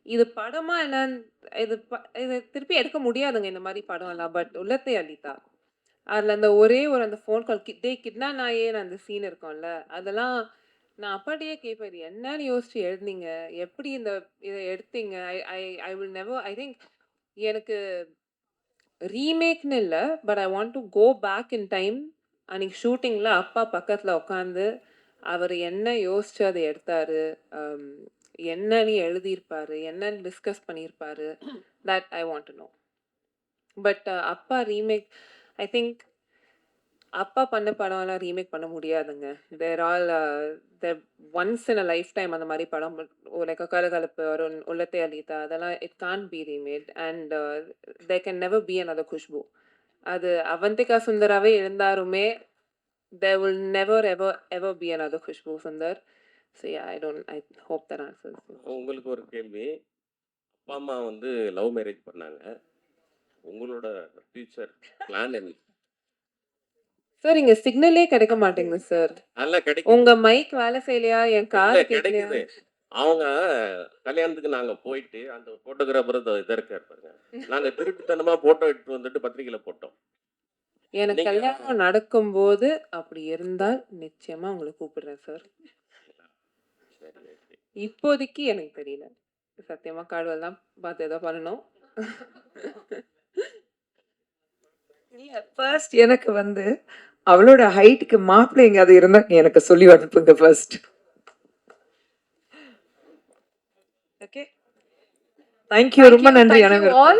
இது படமா என்னன்னு இது திருப்பி எடுக்க முடியாதுங்க இந்த மாதிரி படம்லாம். பட் உள்ளத்தை அளித்தா. அதில் அந்த ஒரே ஒரு அந்த ஃபோன் கால் கிட்னா நான் ஏன் அந்த சீன் இருக்கும்ல, அதெல்லாம் நான் அப்பாட்டையே கேட்பேன். இது என்னன்னு யோசிச்சு எழுதுனீங்க? எப்படி இதை எடுத்தீங்க? I I I will never I think எனக்கு ரீமேக்னு இல்லை, but I want to go back in time. அன்னைக்கு ஷூட்டிங்கில் அப்பா பக்கத்தில் உட்காந்து அவர் என்ன யோசிச்சு அதை எடுத்தாரு, என்னன்னு எழுதியிருப்பாரு, என்னன்னு டிஸ்கஸ் பண்ணியிருப்பாரு, that I want to know. But அப்பா ரீமேக் ஐ திங்க் அப்பா பண்ண படம்லாம் ரீமேக் பண்ண முடியாதுங்க. They're all once in a lifetime அந்த மாதிரி படம் லைக் கலகலப்பு ஒரு உள்ளத்தை அளித்தா அதெல்லாம் it can't be remade. And there can never be another Khushbu. அது Avanthika சுந்தராவே இருந்தாருமே there will never ever be another Khushbu Sundar. So yeah, I hope that answers. உங்களுக்கு ஒரு கேள்வி. அப்பா அம்மா வந்து லவ் மேரேஜ் பண்ணாங்க. உங்களோட ஃபியூச்சர் பிளான் என்ன? சார் இங்க சிக்னலே கிடைக்க மாட்டேங்குது சார். அதெல்லாம் கிடைக்குது. உங்க மைக் வேலை செய்யலையா? என் இல்ல, காது கேட்கலையா? கிடைக்குது. அவங்க கல்யாணத்துக்கு நாங்க போயிட்டு அந்த போட்டோகிராஃபர் இதை இருக்காரு பாருங்க, நாங்க திருட்டுத்தனமா போட்டோ எடுத்து வந்துட்டு பத்திரிக்கையில போட்டோம். எனக்கு நீங்க கல்யாணம் நடக்கும்போது அப்படி இருந்தால் நிச்சயமா உங்களை கூப்பிடுறேன் சார். சரி, சரி. இப்போதைக்கு எனக்கு தெரியல. சத்தியமா காடுவல் தான் பார்த்து ஏதோ பண்ணணும். இல்ல ஃபர்ஸ்ட் எனக்கு வந்து அவளோட ஹைட்டுக்கு மாப்பிள்ளை எங்கேயாவது இருந்தா எனக்கு சொல்லி அனுப்புங்க ஃபர்ஸ்ட். Okay, thank you. ரொம்ப நன்றி Thank you அனைவருக்கும். all